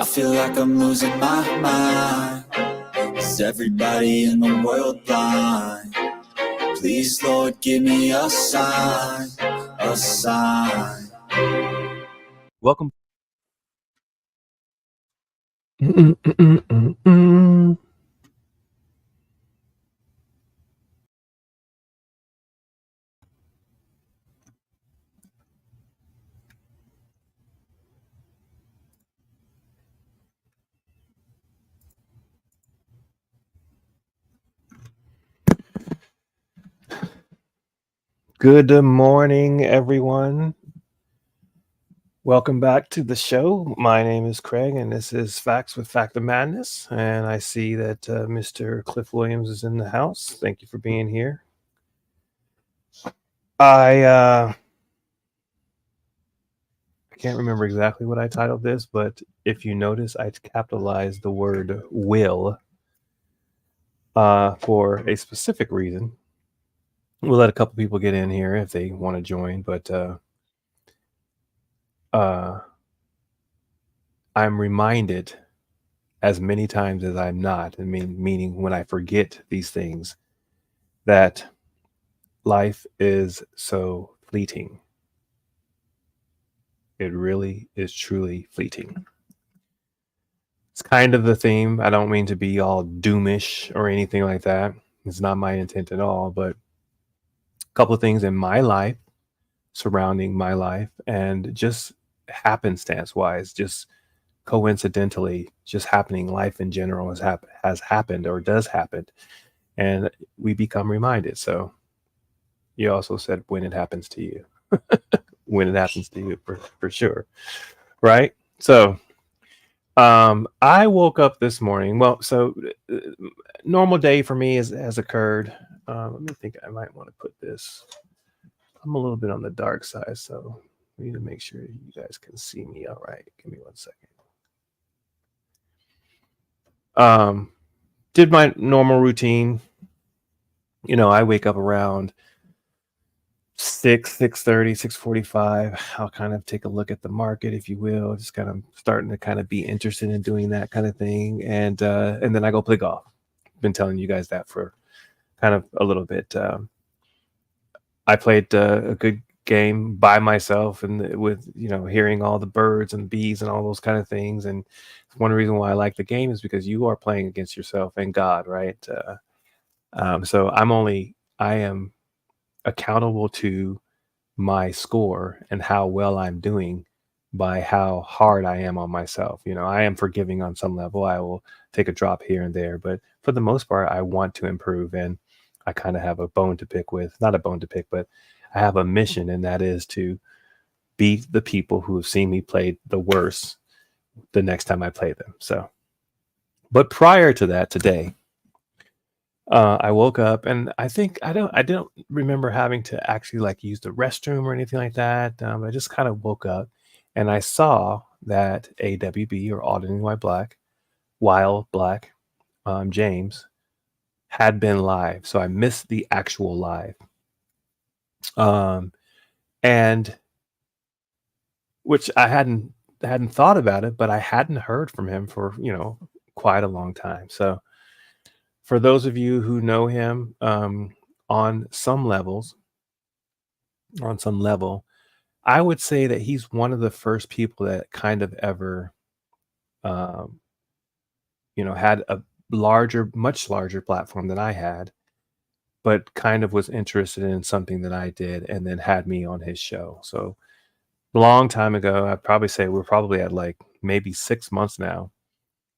I feel like I'm losing my mind. Is everybody in the world blind? Please, Lord, give me a sign, a sign. Welcome. Good morning, everyone. Welcome back to the show. My name is Craig, and this is Facts with Fact of Madness. And I see that Mr. Cliff Williams is in the house. Thank you for being here. I can't remember exactly what I titled this, but if you notice, I capitalized the word will for a specific reason. We'll let a couple people get in here if they want to join, but I'm reminded as many times as I'm not, meaning when I forget these things, that life is so fleeting. It really is truly fleeting. It's kind of the theme. I don't mean to be all doomish or anything like that. It's not my intent at all, but a couple of things in my life, surrounding my life, and just happenstance wise, just coincidentally, just happening, life in general has happened or does happen. And we become reminded. So you also said when it happens to you, when it happens to you for sure. Right. So I woke up this morning. Well, so normal day for me has occurred. Let me think. I might want to put this. I'm a little bit on the dark side, so we need to make sure you guys can see me all right. Give me 1 second. Did my normal routine. You know, I wake up around 6:30, 6:45. I'll kind of take a look at the market, if you will, just kind of starting to kind of be interested in doing that kind of thing. And then I go play golf. Been telling you guys that for kind of a little bit. I played a good game by myself and with, hearing all the birds and bees and all those kind of things. And one reason why I like the game is because you are playing against yourself and God, right? So I am accountable to my score and how well I'm doing by how hard I am on myself. I am forgiving on some level. I will take a drop here and there, but for the most part, I want to improve, and I kind of have a bone to pick with, not a bone to pick, but I have a mission, and that is to beat the people who have seen me play the worst the next time I play them. So, but prior to that, today, I woke up and I don't remember having to actually like use the restroom or anything like that. I just kind of woke up and I saw that AWB, or Auditing While Black, James had been live. So I missed the actual live. And which I hadn't thought about it, but I hadn't heard from him for, quite a long time. So for those of you who know him, on some level, I would say that he's one of the first people that kind of ever, um, had a much larger platform than I had, but kind of was interested in something that I did and then had me on his show. So a long time ago, I'd probably say we're probably at like maybe 6 months now.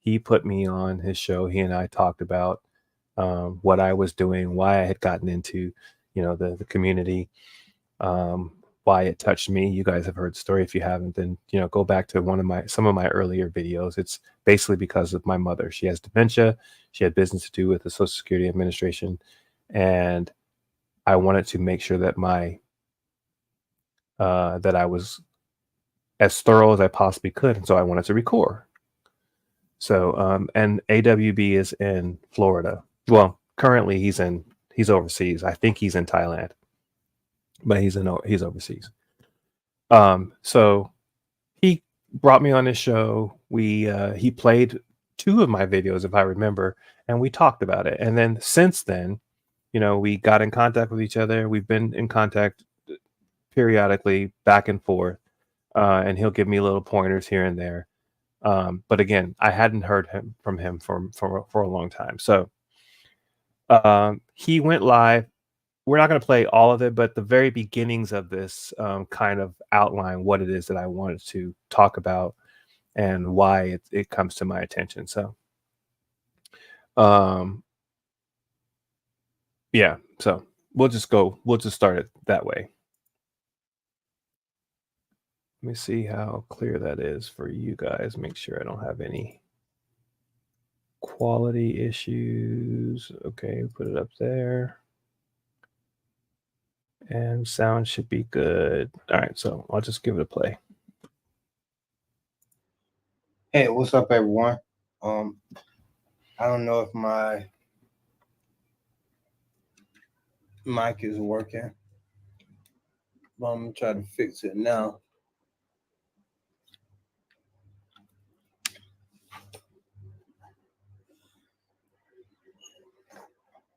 He put me on his show. He and I talked about what I was doing, why I had gotten into, the community, why it touched me. You guys have heard the story. If you haven't, then, go back to some of my earlier videos. It's basically because of my mother. She has dementia. She had business to do with the Social Security Administration. And I wanted to make sure that that I was as thorough as I possibly could. And so I wanted to record. So, and AWB is in Florida. Well, currently he's overseas. I think he's in Thailand, but he's overseas. So he brought me on his show. He played 2 of my videos, if I remember, and we talked about it. And then since then, we got in contact with each other. We've been in contact periodically, back and forth, and he'll give me little pointers here and there. But again, I hadn't heard from him for a long time. So he went live. We're not going to play all of it, but the very beginnings of this kind of outline what it is that I wanted to talk about and why it comes to my attention. So, yeah, so we'll just start it that way. Let me see how clear that is for you guys. Make sure I don't have any quality issues. Okay, put it up there. And sound should be good. All right, so I'll just give it a play. Hey, what's up, everyone? I don't know if my mic is working, but I'm gonna try to fix it now.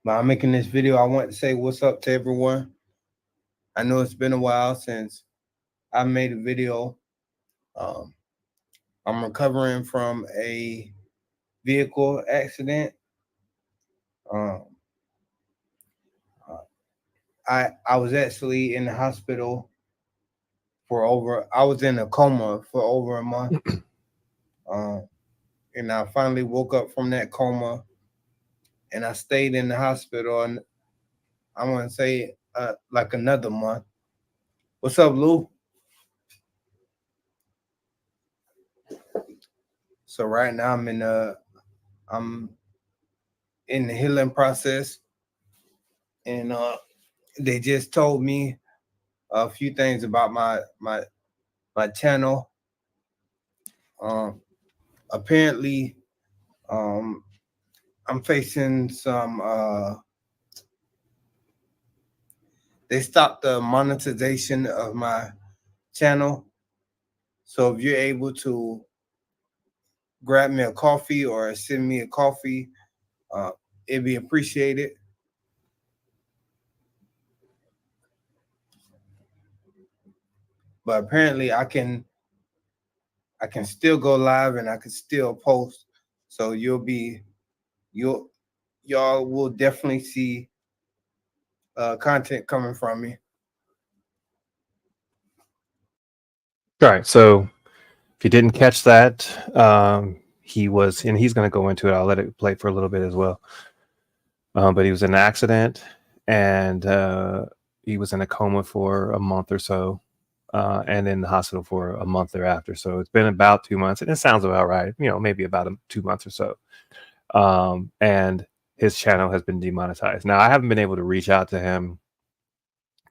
But I'm making this video. I want to say what's up to everyone. I know it's been a while since I made a video. I'm recovering from a vehicle accident. I was actually in the hospital I was in a coma for over a month. And I finally woke up from that coma, and I stayed in the hospital, and I want to say like another month. What's up, Lou? So right now I'm in the healing process, and they just told me a few things about my channel. Apparently, I'm facing some. They stopped the monetization of my channel. So if you're able to grab me a coffee or send me a coffee, it'd be appreciated. But apparently I can still go live and I can still post. So y'all will definitely see content coming from me. All right, so if you didn't catch that, he's going to go into it. I'll let it play for a little bit as well. But he was in an accident, and he was in a coma for a month or so, and in the hospital for a month thereafter. So it's been about 2 months, and it sounds about right. Maybe about 2 months or so. And his channel has been demonetized. Now, I haven't been able to reach out to him.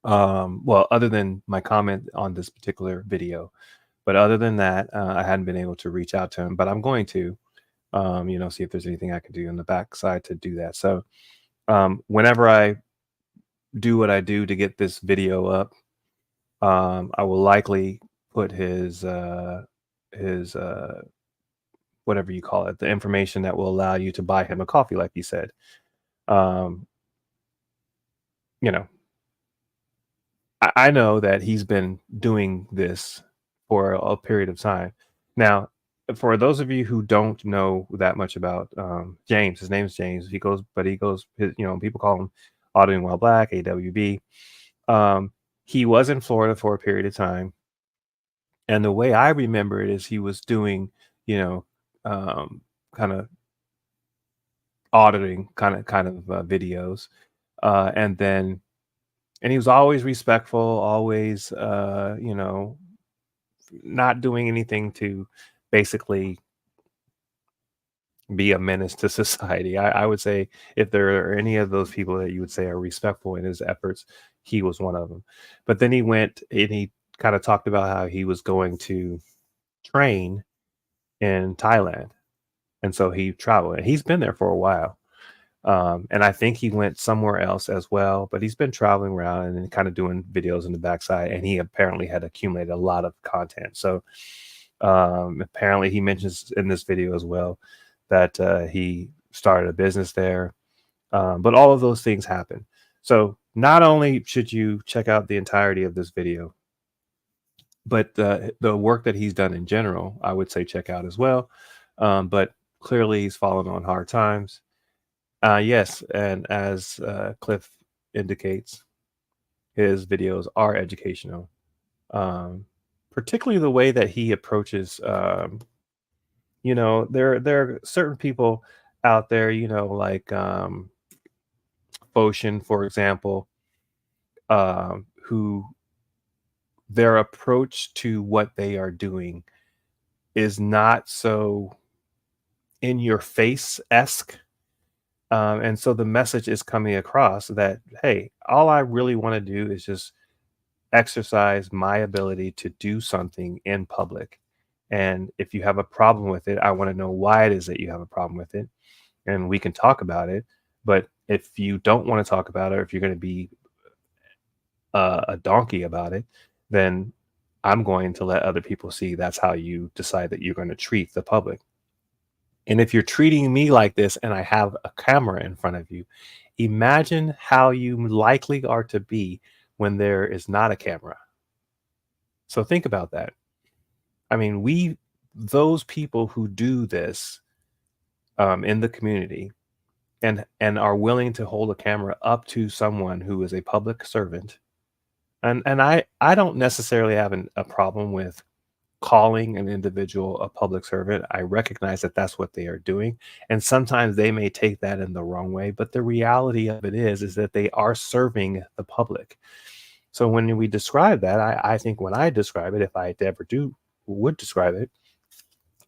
Well, other than my comment on this particular video, but other than that, I hadn't been able to reach out to him. But I'm going to, see if there's anything I can do on the backside to do that. So, whenever I do what I do to get this video up, I will likely put his whatever you call it, the information that will allow you to buy him a coffee, like you said. I know that he's been doing this for a period of time. Now, for those of you who don't know that much about James, his name's James. People call him Auditing While Black, AWB. He was in Florida for a period of time. And the way I remember it is he was doing, kind of auditing kind of videos. And he was always respectful, always, not doing anything to basically be a menace to society. I would say if there are any of those people that you would say are respectful in his efforts, he was one of them. But then he went and he kind of talked about how he was going to train in Thailand. And so he traveled, and he's been there for a while. And I think he went somewhere else as well, but he's been traveling around and kind of doing videos in the backside, and he apparently had accumulated a lot of content. So Apparently, he mentions in this video as well that he started a business there. But all of those things happen. So not only should you check out the entirety of this video, but the work that he's done in general, I would say check out as well. But clearly, he's fallen on hard times. Yes, and as Cliff indicates, his videos are educational, particularly the way that he approaches. There are certain people out there, like Ocean, for example, who their approach to what they are doing is not so in your face esque. And so the message is coming across that, hey, all I really want to do is just exercise my ability to do something in public. And if you have a problem with it, I want to know why it is that you have a problem with it. And we can talk about it. But if you don't want to talk about it, or if you're going to be a donkey about it, then I'm going to let other people see that's how you decide that you're going to treat the public. And if you're treating me like this and I have a camera in front of you, imagine how you likely are to be when there is not a camera. So think about that. I mean, those people who do this in the community and are willing to hold a camera up to someone who is a public servant. And I don't necessarily have a problem with calling an individual a public servant. I recognize that that's what they are doing. And sometimes they may take that in the wrong way. But the reality of it is that they are serving the public. So when we describe that, I think when I describe it, if I ever would describe it,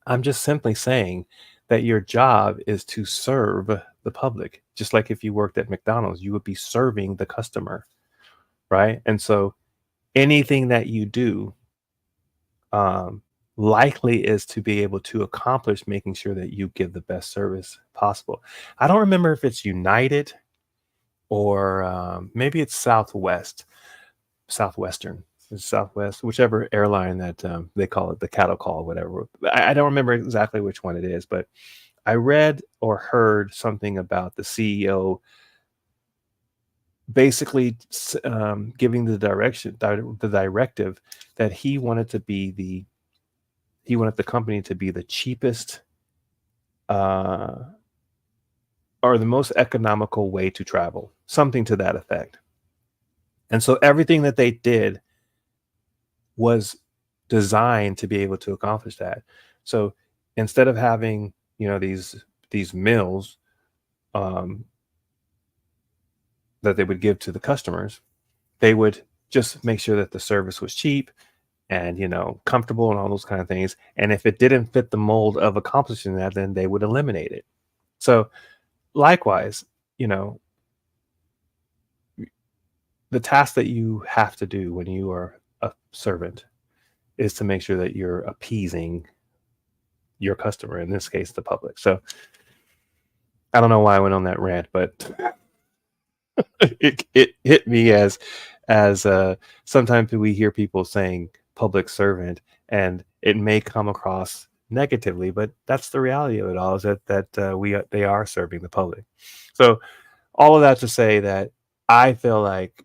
I'm just simply saying that your job is to serve the public. Just like if you worked at McDonald's, you would be serving the customer, right? And so anything that you do likely is to be able to accomplish making sure that you give the best service possible. I don't remember if it's United or maybe it's Southwestern, Southwest, whichever airline that they call it, the cattle call, whatever. I don't remember exactly which one it is, but I read or heard something about the CEO basically giving the directive that he wanted the company to be the cheapest or the most economical way to travel, something to that effect. And so everything that they did was designed to be able to accomplish that. So instead of having, these meals that they would give to the customers, they would just make sure that the service was cheap and comfortable and all those kind of things. And if it didn't fit the mold of accomplishing that, then they would eliminate it. So likewise, the task that you have to do when you are a servant is to make sure that you're appeasing your customer, in this case the public. So I don't know why I went on that rant, but it hit me as sometimes we hear people saying public servant and it may come across negatively, but that's the reality of it all, is that they are serving the public. So all of that to say that I feel like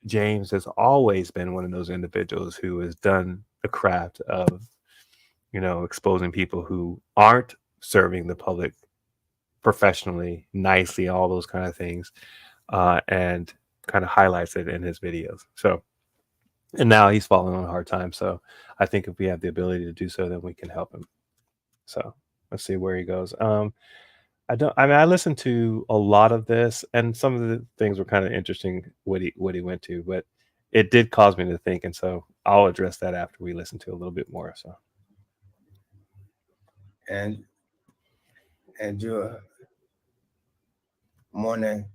James has always been one of those individuals who has done the craft of exposing people who aren't serving the public professionally, nicely, all those kind of things, and kind of highlights it in his videos. So, and now he's falling on a hard time. So I think if we have the ability to do so, then we can help him. So let's see where he goes. I listened to a lot of this, and some of the things were kind of interesting what he went to, but it did cause me to think, and so I'll address that after we listen to a little bit more. So, And your morning,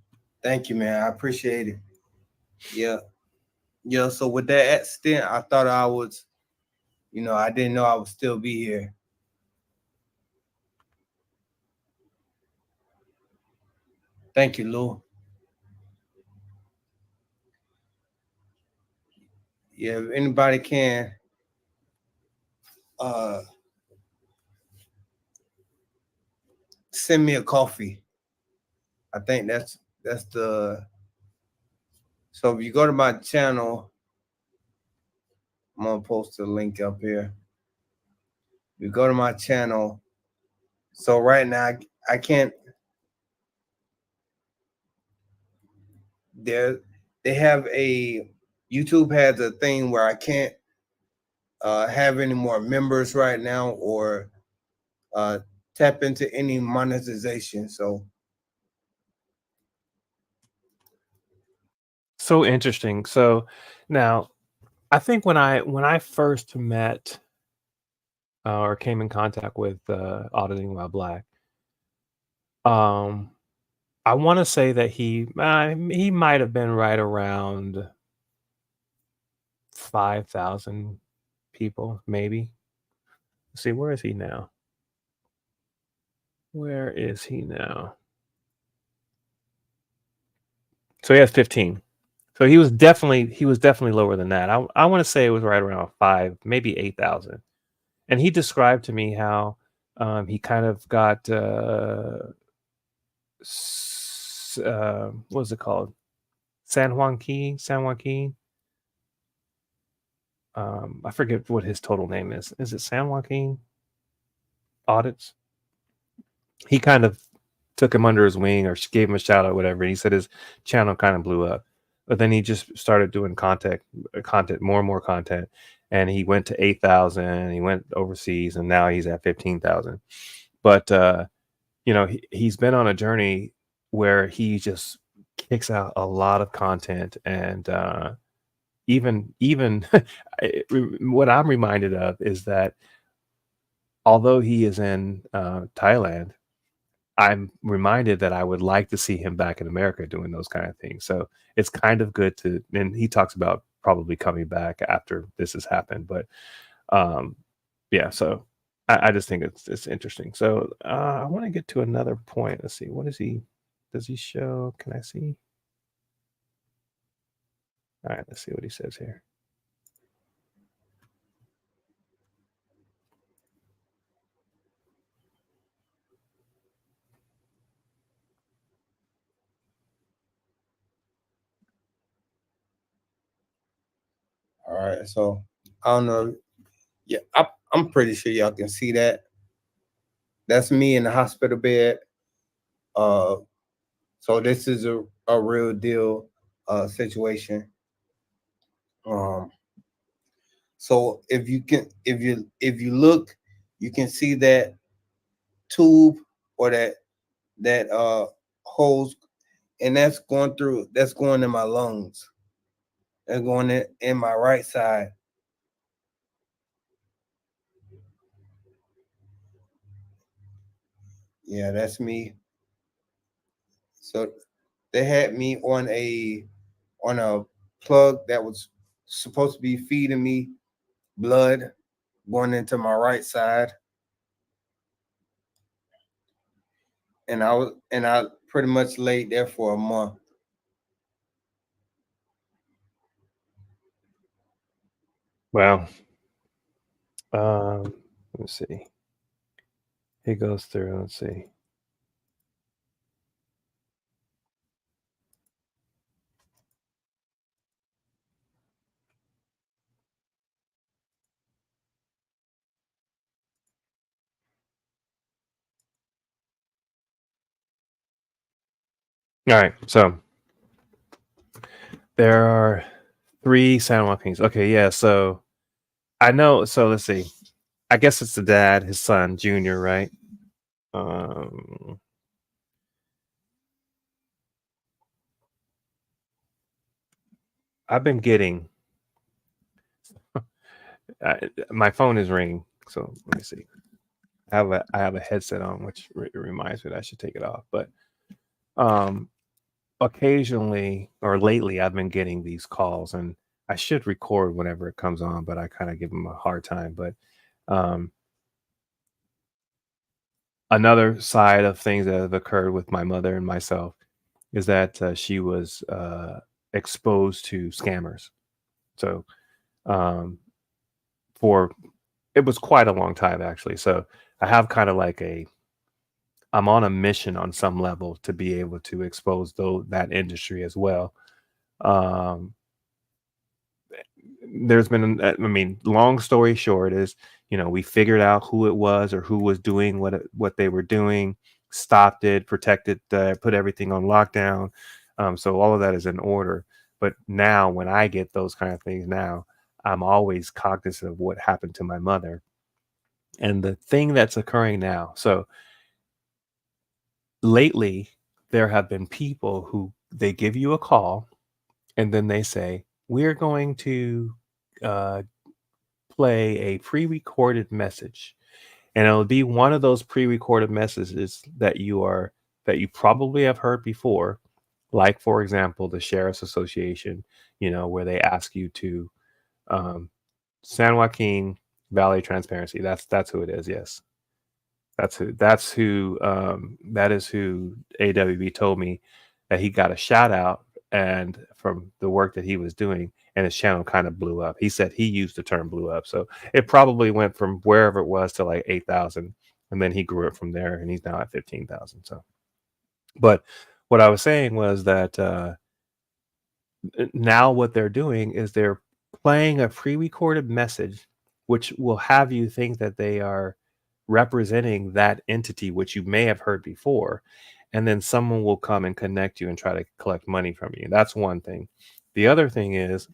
thank you, man. I appreciate it. Yeah. So with that extent, I thought I was, I didn't know I would still be here. Thank you, Lou. Yeah, if anybody can, send me a coffee. I think that's the. So if you go to my channel, I'm gonna post a link up here. You go to my channel. So right now I can't. They have a YouTube has a thing where I can't have any more members right now or tap into any monetization. So interesting. So now, I think when I first met or came in contact with auditing while black, um, I want to say that he might have been right around 5,000 people, maybe. Let's see, where is he now? Where is he now? So he has 15. So he was definitely lower than that. I want to say it was right around 5, maybe 8,000. And he described to me how he kind of got what was it called? San Joaquin. I forget what his total name is. Is it San Joaquin Audits? He kind of took him under his wing or gave him a shout out, whatever. And he said his channel kind of blew up, but then he just started doing content, more and more content. And he went to 8,000. He went overseas, and now he's at 15,000. But he's been on a journey where he just kicks out a lot of content, and even what I'm reminded of is that although he is in Thailand, I'm reminded that I would like to see him back in America doing those kind of things. So it's kind of good to, and he talks about probably coming back after this has happened. But yeah, so I just think it's interesting. So I want to get to another point. Let's see, what is he? Does he show? Can I see? All right, let's see what he says here. All right, so I don't know. Yeah, I'm pretty sure y'all can see that. That's me in the hospital bed. So this is a real deal situation. So if you look, you can see that tube or that hose, and that's going in my lungs. That's going in my right side. Yeah, that's me. So they had me on a plug that was supposed to be feeding me blood going into my right side. And I pretty much laid there for a month. Well, let me see. He goes through. Let's see. All right, so there are 3 San Joaquins. Okay, yeah. So I know. So let's see. I guess it's the dad, his son, Junior, right? I've been getting. My phone is ringing, so let me see. I have a headset on, which reminds me that I should take it off. But occasionally or lately, I've been getting these calls, and I should record whenever it comes on, but I kind of give them a hard time. But another side of things that have occurred with my mother and myself is that she was exposed to scammers. So for it was quite a long time actually. So I have kind of like I'm on a mission on some level to be able to expose that industry as well. Um, there's been, I mean, long story short is, we figured out who it was or who was doing what they were doing, stopped it, protected, put everything on lockdown. So all of that is in order. But now when I get those kind of things now, I'm always cognizant of what happened to my mother and the thing that's occurring now. So lately, there have been people who they give you a call and then they say, we're going to uh, play a pre-recorded message, and it'll be one of those pre-recorded messages that you probably have heard before, like for example the Sheriff's Association, where they ask you to um, San Joaquin Valley Transparency. That's who it is. Yes, that is who AWB told me that he got a shout out and from the work that he was doing, and his channel kind of blew up. He said he used the term blew up. So it probably went from wherever it was to like 8,000, and then he grew it from there and he's now at 15,000. So, but what I was saying was that now what they're doing is they're playing a pre-recorded message which will have you think that they are representing that entity which you may have heard before, and then someone will come and connect you and try to collect money from you. That's one thing. The other thing is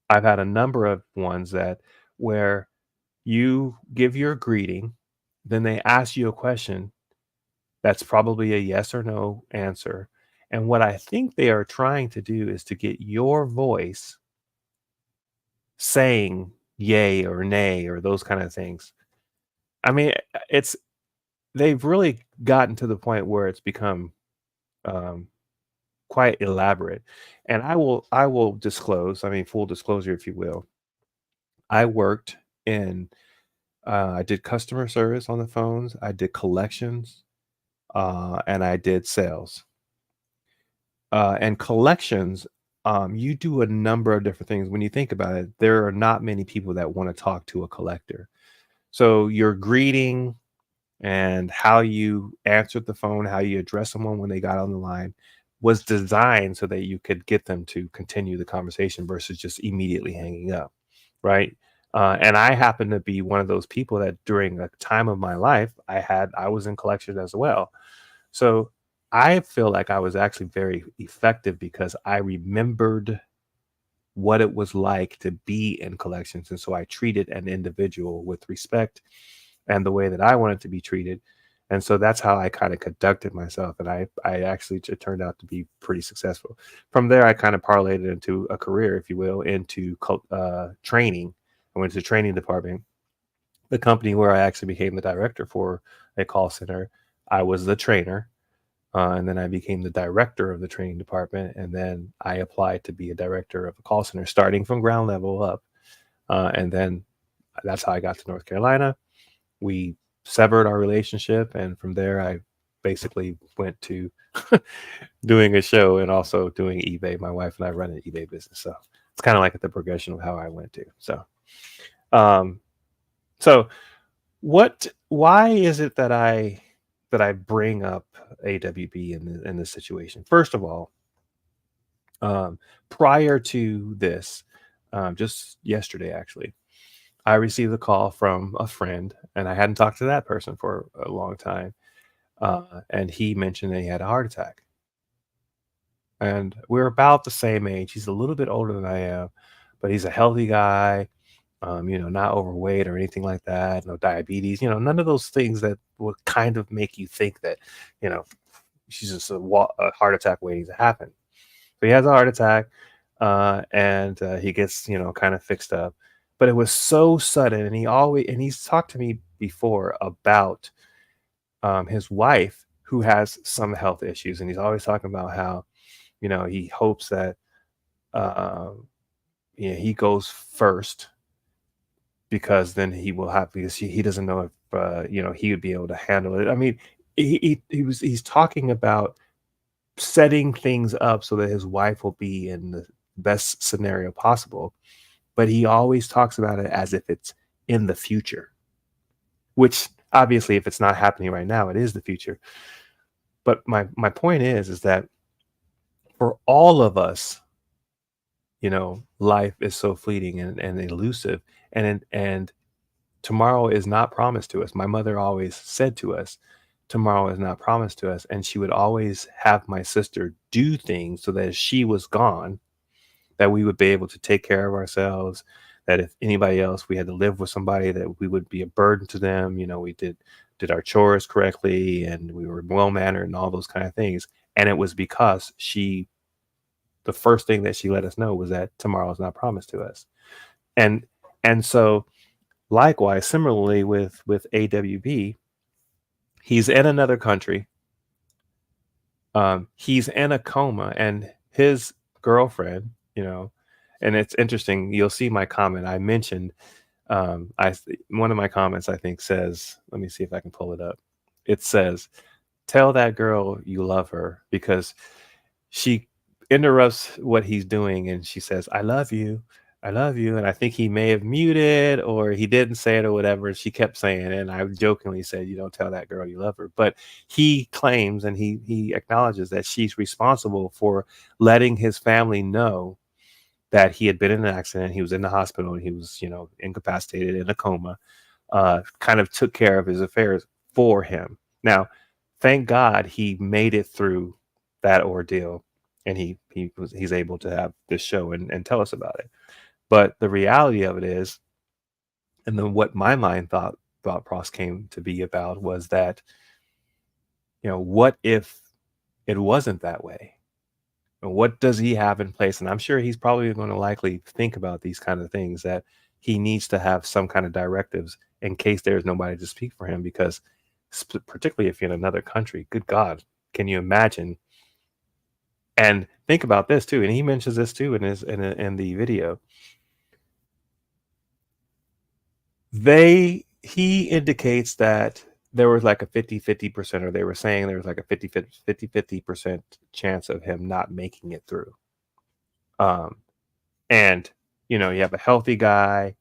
I've had a number of ones that where you give your greeting, then they ask you a question that's probably a yes or no answer, and what I think they are trying to do is to get your voice saying yay or nay or those kind of things. I mean, it's they've really gotten to the point where it's become um, quite elaborate. And I will disclose, I mean, full disclosure, if you will. I worked in, I did customer service on the phones, I did collections, and I did sales. And collections, you do a number of different things. When you think about it, there are not many people that want to talk to a collector. So your greeting and how you answered the phone, how you address someone when they got on the line was designed so that you could get them to continue the conversation versus just immediately hanging up, right? And I happen to be one of those people that during a time of my life, I was in collection as well. So I feel like I was actually very effective because I remembered what it was like to be in collections. And so I treated an individual with respect and the way that I wanted to be treated. And so that's how I kind of conducted myself. And I actually it turned out to be pretty successful. From there, I kind of parlayed it into a career, if you will, into training. I went to the training department. The company where I actually became the director for a call center, I was the trainer. And then I became the director of the training department. And then I applied to be a director of a call center, starting from ground level up. And then that's how I got to North Carolina. We severed our relationship. And from there, I basically went to doing a show and also doing eBay. My wife and I run an eBay business. So it's kind of like the progression of how I went to. Um, so why is it that I bring up AWB in this situation? First of all, prior to this, just yesterday actually, I received a call from a friend, and I hadn't talked to that person for a long time. And he mentioned that he had a heart attack. And we're about the same age. He's a little bit older than I am, but he's a healthy guy. Not overweight or anything like that. No diabetes. None of those things that would kind of make you think that, you know, she's just a heart attack waiting to happen. So he has a heart attack, and he gets, kind of fixed up. But it was so sudden, and he's talked to me before about his wife who has some health issues, and he's always talking about how, he hopes that he goes first because then he will have because he doesn't know if he would be able to handle it. I mean, he's talking about setting things up so that his wife will be in the best scenario possible, but he always talks about it as if it's in the future, which obviously, if it's not happening right now, it is the future. But my point is that for all of us, life is so fleeting and elusive, and tomorrow is not promised to us. My mother always said to us, tomorrow is not promised to us. And she would always have my sister do things so that if she was gone, that we would be able to take care of ourselves, that if anybody else, we had to live with somebody, that we would be a burden to them. We did our chores correctly, and we were well mannered and all those kind of things. And it was because the first thing that she let us know was that tomorrow is not promised to us. And so likewise, similarly with AWB, he's in another country. He's in a coma, and his girlfriend, and it's interesting. You'll see my comment. I mentioned, one of my comments, I think, says, let me see if I can pull it up. It says, tell that girl you love her, because she interrupts what he's doing and she says, I love you. I love you. And I think he may have muted, or he didn't say it or whatever. She kept saying it. And I jokingly said, you don't tell that girl you love her. But he claims, and he acknowledges that she's responsible for letting his family know that he had been in an accident. He was in the hospital and he was, incapacitated, in a coma, kind of took care of his affairs for him. Now, thank God he made it through that ordeal, and he's able to have this show and tell us about it. But the reality of it is, and then what my mind thought process came to be about, was that, what if it wasn't that way? And what does he have in place? And I'm sure he's probably going to likely think about these kind of things, that he needs to have some kind of directives in case there's nobody to speak for him, because particularly if you're in another country, good God, can you imagine? And think about this too, and he mentions this too in the video. He indicates that there was like a 50-50%, or they were saying there was like a 50-50% chance of him not making it through. And you have a healthy guy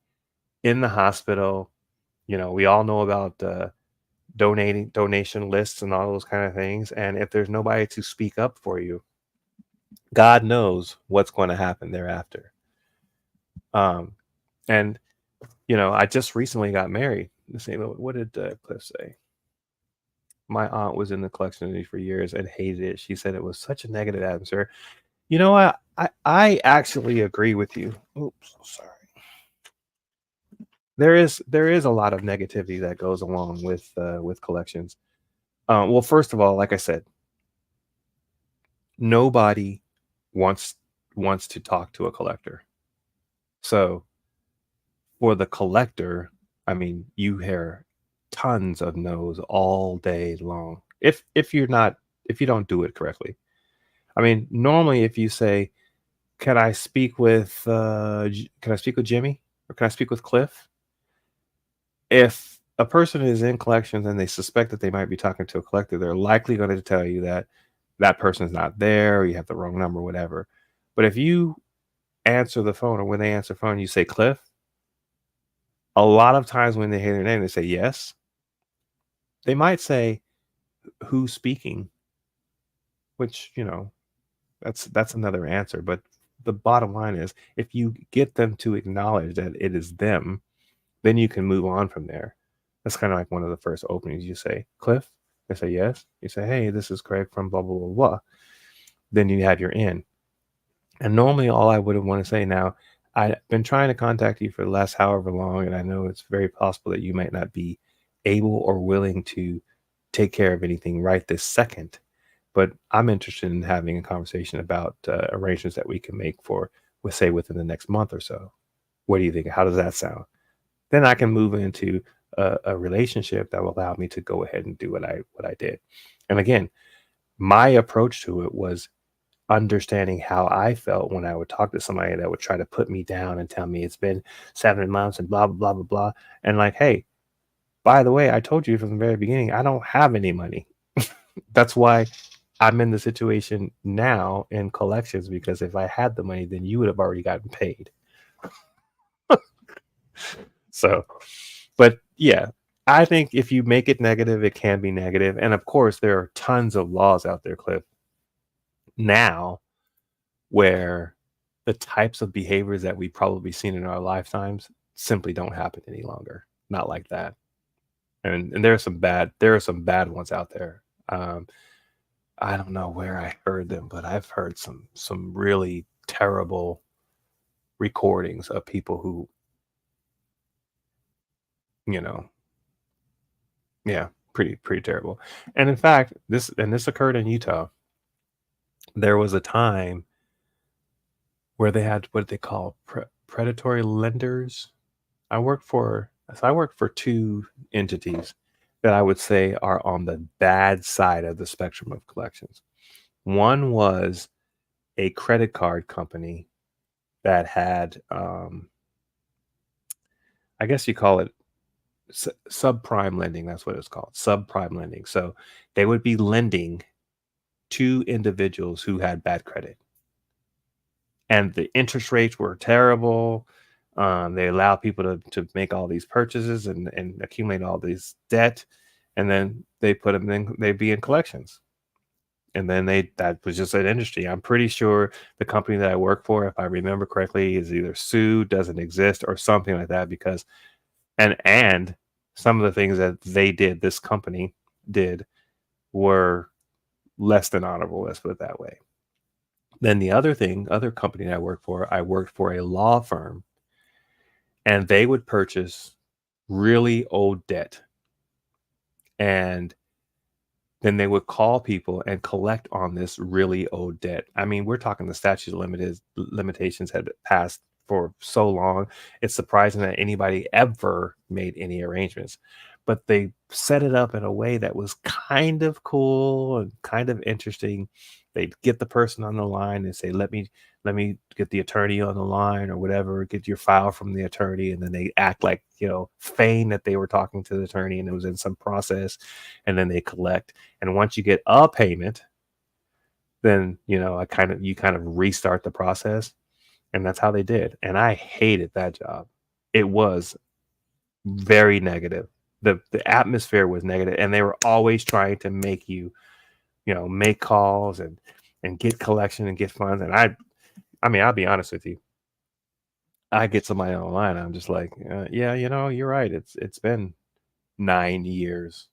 in the hospital. We all know about donation lists and all those kind of things. And if there's nobody to speak up for you, God knows what's going to happen thereafter. And I just recently got married. Let's see, what did Cliff say? My aunt was in the collection industry for years and hated it. She said it was such a negative atmosphere. I actually agree with you. Oops, sorry. There is a lot of negativity that goes along with collections. Well, first of all, like I said, nobody wants to talk to a collector. So for the collector, I mean, you hear tons of no's all day long. If you don't do it correctly. I mean, normally if you say, can I speak with Jimmy, or can I speak with Cliff? If a person is in collections and they suspect that they might be talking to a collector, they're likely going to tell you that that person's not there, or you have the wrong number, whatever. But if you answer the phone, or when they answer the phone, you say Cliff, a lot of times when they hear their name, they say yes. They might say, who's speaking? Which, that's another answer. But the bottom line is, if you get them to acknowledge that it is them, then you can move on from there. That's kind of like one of the first openings. You say, Cliff? They say yes. You say, hey, this is Craig from blah, blah, blah, blah. Then you have your in. And normally all I would want to say, now, I've been trying to contact you for the last however long, and I know it's very possible that you might not be able or willing to take care of anything right this second. But I'm interested in having a conversation about arrangements that we can make for, say, within the next month or so. What do you think? How does that sound? Then I can move into a relationship that will allow me to go ahead and do what I did. And again, my approach to it was understanding how I felt when I would talk to somebody that would try to put me down and tell me it's been 7 months and blah, blah, blah, blah, blah. And like, hey, by the way, I told you from the very beginning, I don't have any money. That's why I'm in the situation now in collections, because if I had the money, then you would have already gotten paid. So, but yeah, I think if you make it negative, it can be negative. And of course, there are tons of laws out there, Cliff, now where the types of behaviors that we've probably seen in our lifetimes simply don't happen any longer. Not like that. And there are some bad ones out there. Um, I don't know where I heard them, but I've heard some really terrible recordings of people who, you know, yeah, pretty terrible. And in fact, this occurred in Utah. There was a time where they had what they call predatory lenders. I worked for two entities that I would say are on the bad side of the spectrum of collections. One was a credit card company that had, I guess you call it subprime lending. That's what it's called, subprime lending. So they would be lending to individuals who had bad credit, and the interest rates were terrible. They allow people to make all these purchases and accumulate all this debt, and then they put them in. They'd be in collections, and then that was just an industry. I'm pretty sure the company that I work for, if I remember correctly, is either sued, doesn't exist, or something like that. Because and some of the things that this company did, were less than honorable. Let's put it that way. Then the other company I worked for a law firm, and they would purchase really old debt, and then they would call people and collect on this really old debt. I mean, we're talking the statute of limitations had passed for so long. It's surprising that anybody ever made any arrangements, but they set it up in a way that was kind of cool and kind of interesting. They'd get the person on the line and say, let me get the attorney on the line or whatever, get your file from the attorney. And then they act like, feign that they were talking to the attorney and it was in some process. And then they collect. And once you get a payment, then, you kind of restart the process. And that's how they did. And I hated that job. It was very negative. The atmosphere was negative, and they were always trying to make you, make calls and get collection and get funds. And I mean, I'll be honest with you. I get somebody online. I'm just like, yeah, you're right. It's been 9 years.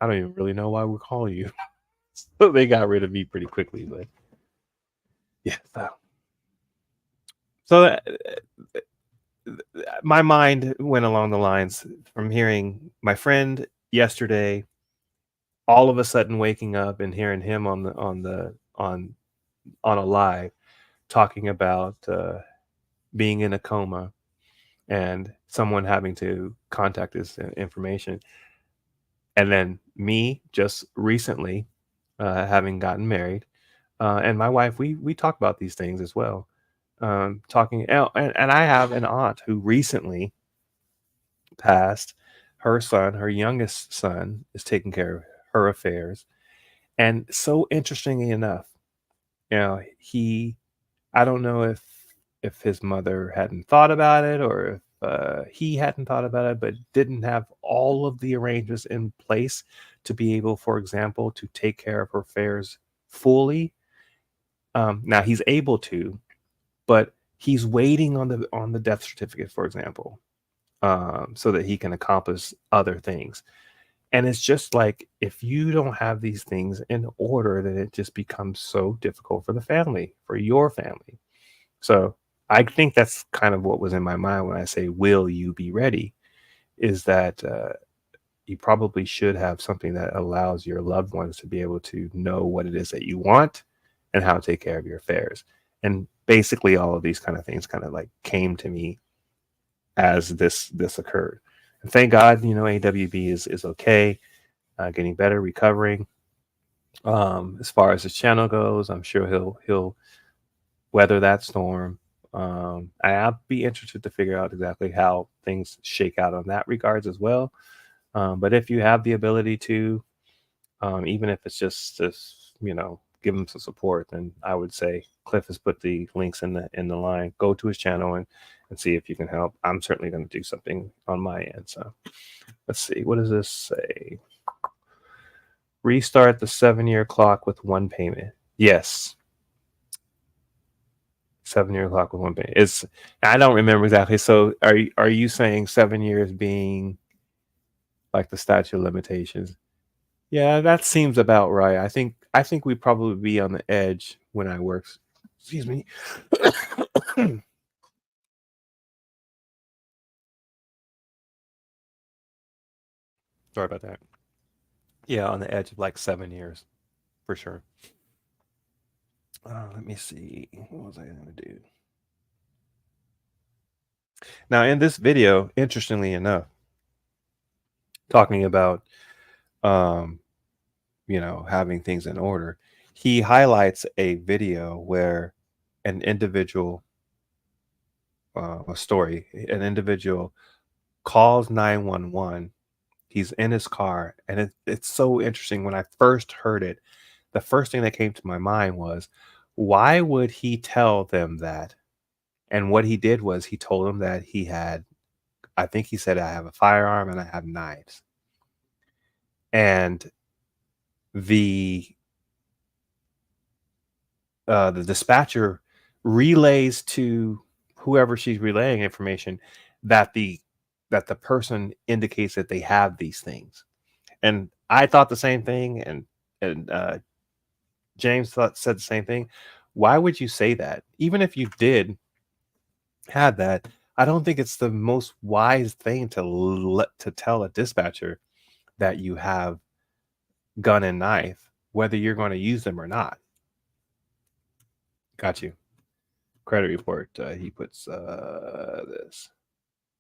I don't even really know why we're calling you. So they got rid of me pretty quickly. But yeah. So my mind went along the lines from hearing my friend yesterday, all of a sudden waking up and hearing him on a live talking about being in a coma and someone having to contact his information. And then me just recently having gotten married, and my wife, we talk about these things as well. Talking, and I have an aunt who recently passed. Her youngest son, is taking care of her affairs. And so interestingly enough, I don't know if his mother hadn't thought about it, or if he hadn't thought about it, but didn't have all of the arrangements in place to be able, for example, to take care of her affairs fully. Now he's able to, but he's waiting on the death certificate, for example, so that he can accomplish other things. And it's just like, if you don't have these things in order, then it just becomes so difficult for the family, for your family. So I think that's kind of what was in my mind when I say, will you be ready? Is that you probably should have something that allows your loved ones to be able to know what it is that you want and how to take care of your affairs. And basically all of these kind of things kind of like came to me as this occurred. And thank God, AWB is okay, getting better, recovering. As far as his channel goes, I'm sure he'll weather that storm. I'll be interested to figure out exactly how things shake out on that regards as well. But if you have the ability to, even if it's just give him some support, then I would say Cliff has put the links in the line. Go to his channel and see if you can help. I'm certainly going to do something on my end. So let's see. What does this say? Restart the 7-year clock with one payment. Yes. 7-year clock with one payment. I don't remember exactly. So are you saying 7 years being like the statute of limitations? Yeah, that seems about right. I think we'd probably be on the edge when I work. Excuse me. Sorry about that. Yeah, on the edge of like 7 years, for sure. Let me see. What was I going to do? Now, in this video, interestingly enough, talking about, having things in order, he highlights a video where an individual, a story, an individual calls 911. He's in his car, and it's so interesting. When I first heard it, the first thing that came to my mind was, why would he tell them that? And what he did was he told them that he had, I think he said, I have a firearm and I have knives. And the dispatcher relays to whoever she's relaying information that the person indicates that they have these things. And I thought the same thing, and James said the same thing. Why would you say that? Even if you did have that, I don't think it's the most wise thing to tell a dispatcher that you have gun and knife, whether you're going to use them or not. Got you. Credit report. He puts this.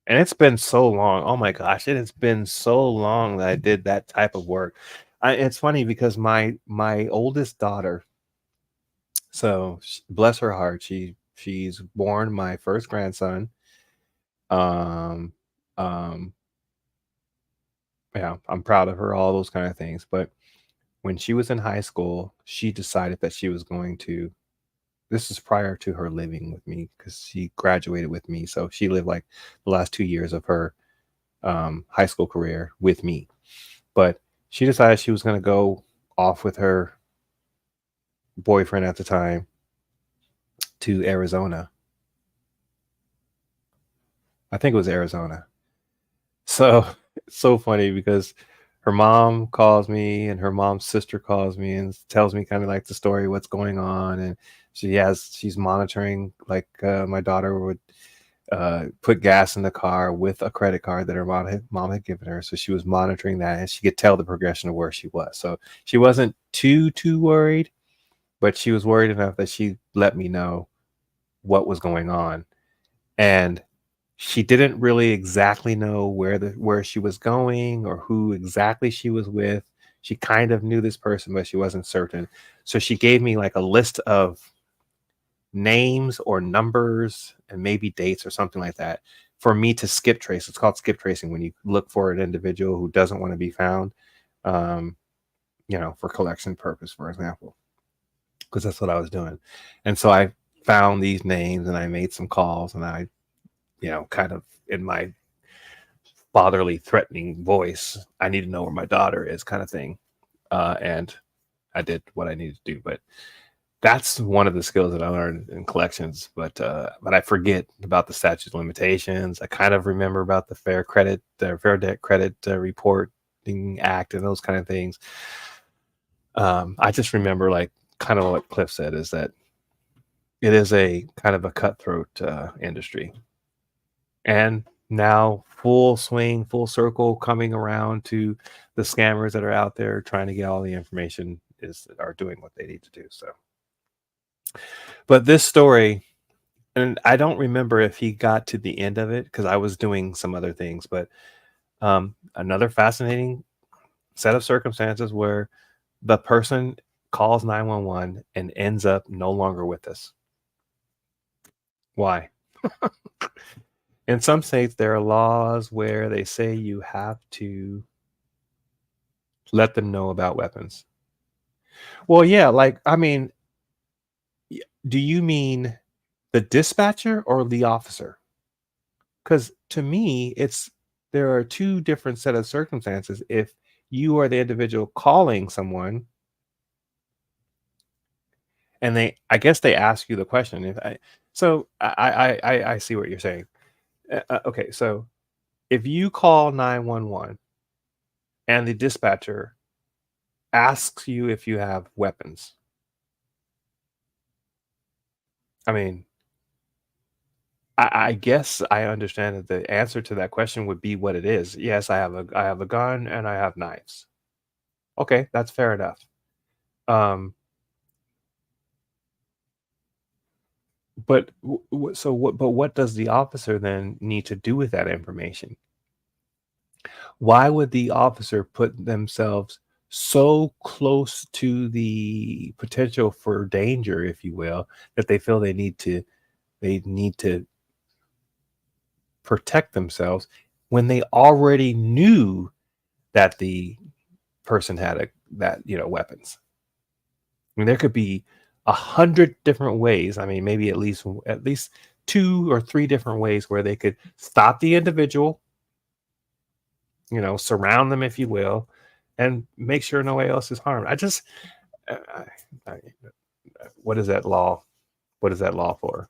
And it's been so long. Oh my gosh, it has been so long that I did that type of work. It's funny because my oldest daughter, so bless her heart, she's born my first grandson. Um, um, yeah, I'm proud of her, all those kind of things. But when she was in high school, she decided that she was going to. This is prior to her living with me because she graduated with me, so she lived like the last 2 years of her high school career with me. But she decided she was going to go off with her boyfriend at the time to Arizona. I think it was Arizona. So it's so funny because her mom calls me and her mom's sister calls me and tells me kind of like the story, what's going on. And she's monitoring, like my daughter would put gas in the car with a credit card that her mom had given her. So she was monitoring that, and she could tell the progression of where she was. So she wasn't too worried, but she was worried enough that she let me know what was going on. And she didn't really exactly know where she was going or who exactly she was with. She kind of knew this person, but she wasn't certain. So she gave me like a list of names or numbers and maybe dates or something like that for me to skip trace. It's called skip tracing when you look for an individual who doesn't want to be found, for collection purpose, for example, because that's what I was doing. And so I found these names and I made some calls, and I, kind of in my fatherly threatening voice, I need to know where my daughter is, kind of thing. And I did what I needed to do. But that's one of the skills that I learned in collections. But I forget about the statute of limitations. I kind of remember about the Fair Debt Credit Reporting Act and those kind of things. I just remember, like, kind of what Cliff said, is that it is a kind of a cutthroat industry. And now full swing, full circle, coming around to the scammers that are out there trying to get all the information are doing what they need to do. So, but this story, and I don't remember if he got to the end of it because I was doing some other things, but another fascinating set of circumstances where the person calls 911 and ends up no longer with us. Why? In some states, there are laws where they say you have to let them know about weapons. Well, yeah, like I mean, do you mean the dispatcher or the officer? Because to me, there are two different set of circumstances. If you are the individual calling someone, and I guess they ask you the question. I see what you're saying. Okay, so if you call 911 and the dispatcher asks you if you have weapons, I mean, I guess I understand that the answer to that question would be what it is. Yes, I have a gun and I have knives. Okay, that's fair enough. Um, but so what? But what does the officer then need to do with that information? Why would the officer put themselves so close to the potential for danger, if you will, that they feel they need to protect themselves when they already knew that the person had weapons? I mean, there could be 100 different ways. I mean, maybe at least 2 or 3 different ways where they could stop the individual, surround them, if you will, and make sure nobody else is harmed. I, I, what is that law? What is that law for?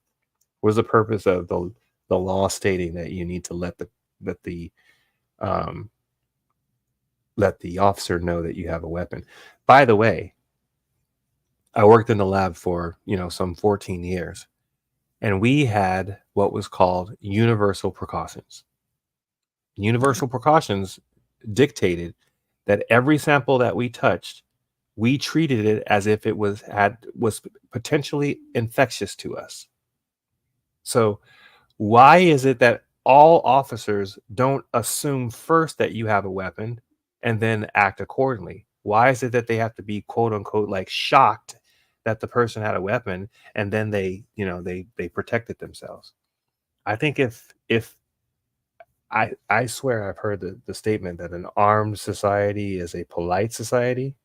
What is the purpose of the law stating that you need to let the um, let the officer know that you have a weapon? By the way, I worked in the lab for some 14 years, and we had what was called universal precautions. Universal precautions dictated that every sample that we touched, we treated it as if it was potentially infectious to us. So why is it that all officers don't assume first that you have a weapon and then act accordingly? Why is it that they have to be quote unquote like shocked that the person had a weapon and then they protected themselves? I think if I swear I've heard the statement that an armed society is a polite society.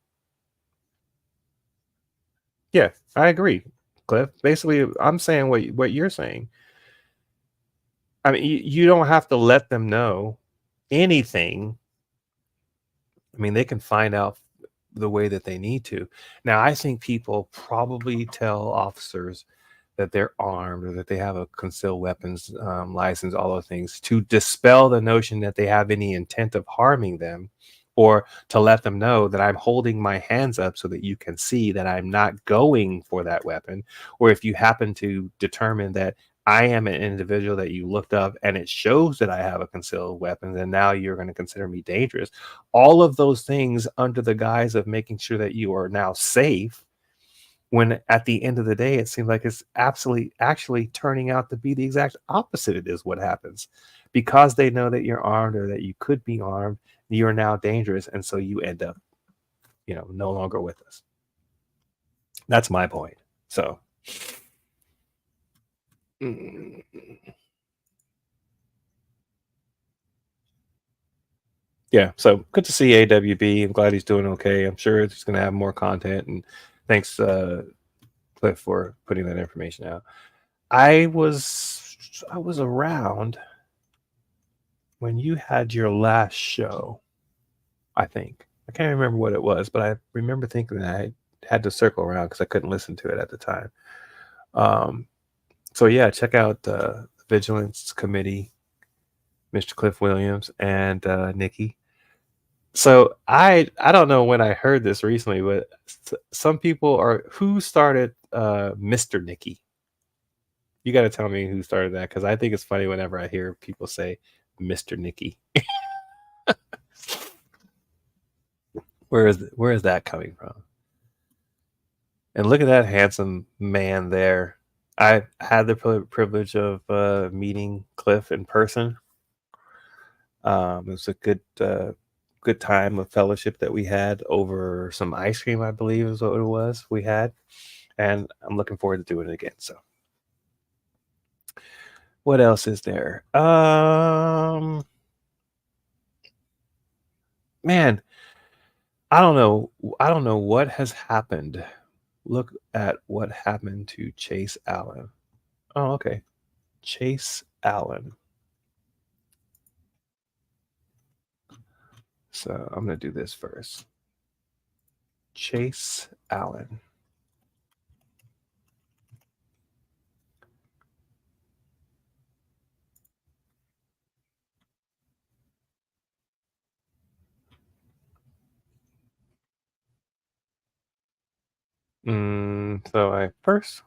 Yeah, I agree, Cliff. Basically, I'm saying what you're saying. I mean, you don't have to let them know anything. I mean, they can find out the way that they need to. Now, I think people probably tell officers that they're armed or that they have a concealed weapons license, all those things, to dispel the notion that they have any intent of harming them, or to let them know that I'm holding my hands up so that you can see that I'm not going for that weapon. Or if you happen to determine that I am an individual that you looked up and it shows that I have a concealed weapon, then now you're going to consider me dangerous. All of those things under the guise of making sure that you are now safe, when at the end of the day, it seems like it's absolutely actually turning out to be the exact opposite. It is what happens because they know that you're armed or that you could be armed. You're now dangerous, and so you end up, no longer with us. That's my point. So, mm, yeah. So good to see AWB. I'm glad he's doing okay. I'm sure he's going to have more content. And thanks, Cliff, for putting that information out. I was around when you had your last show, I think. I can't remember what it was, but I remember thinking that I had to circle around because I couldn't listen to it at the time. So yeah, check out the Vigilance Committee, Mr. Cliff Williams and Nikki. So I don't know when I heard this recently, but some people are who started Mr. Nikki. You got to tell me who started that because I think it's funny whenever I hear people say Mr. Nikki. Where is that coming from? And look at that handsome man there. I had the privilege of meeting Cliff in person. It was a good time of fellowship that we had over some ice cream, I believe is what it was we had. And I'm looking forward to doing it again. So what else is there? Man, I don't know. I don't know what has happened. Look at what happened to Chase Allen. Oh, okay. Chase Allen. So I'm going to do this first. Chase Allen. So I first.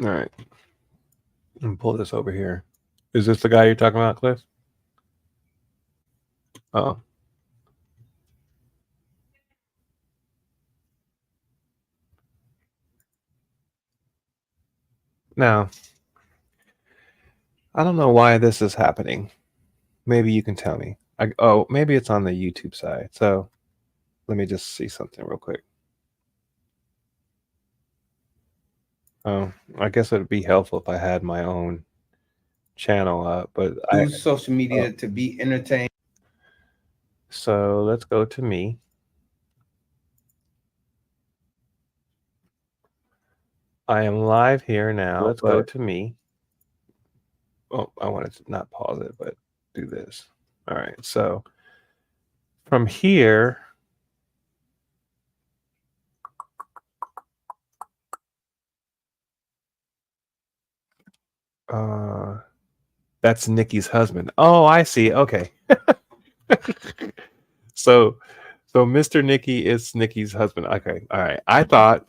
All right. I'm pull this over here. Is this the guy you're talking about, Cliff? Oh. Now, I don't know why this is happening. Maybe you can tell me. Maybe it's on the YouTube side. So let me just see something real quick. Oh, I guess it would be helpful if I had my own channel up, but Use social media to be entertained. So let's go to me. I am live here now. Let's go to me. Oh, I wanted to not pause it, but do this. All right. So from here, that's Nikki's husband. Oh, I see. Okay. So Mr. Nikki is Nikki's husband. Okay. All right. I thought,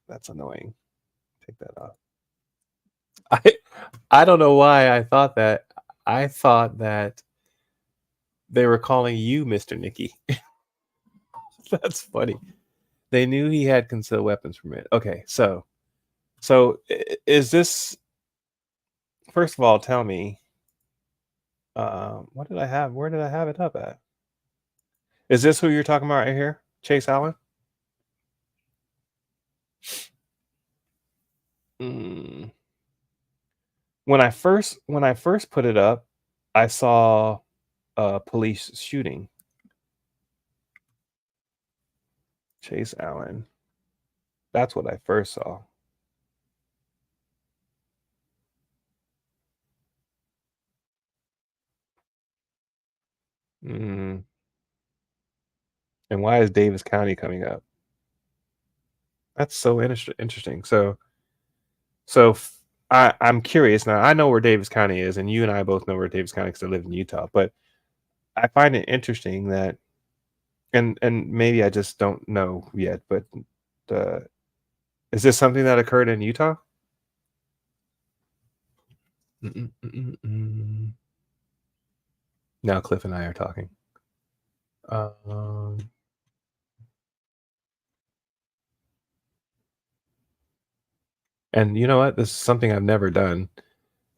that's annoying. Take that off. I don't know why I thought that. I thought that they were calling you Mr. Nikki. That's funny. They knew he had concealed weapons permit. Okay, so is this? First of all, tell me. What did I have? Where did I have it up at? Is this who you're talking about right here, Chase Allen? When I first put it up, I saw a police shooting. Chase Allen. That's what I first saw. And why is Davis County coming up? That's so interesting. So I'm curious now. I know where Davis County is, and you and I both know where Davis County because I live in Utah. But I find it interesting that, and maybe I just don't know yet. But is this something that occurred in Utah? Now Cliff and I are talking. And you know what? This is something I've never done.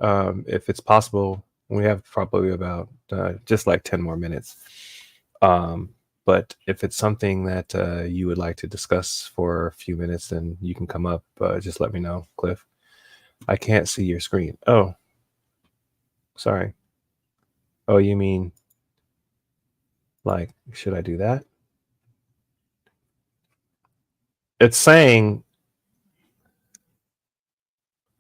If it's possible, we have probably about just like 10 more minutes. But if it's something that you would like to discuss for a few minutes, then you can come up. Just let me know, Cliff. I can't see your screen. Oh, sorry. Oh, you mean like, should I do that? It's saying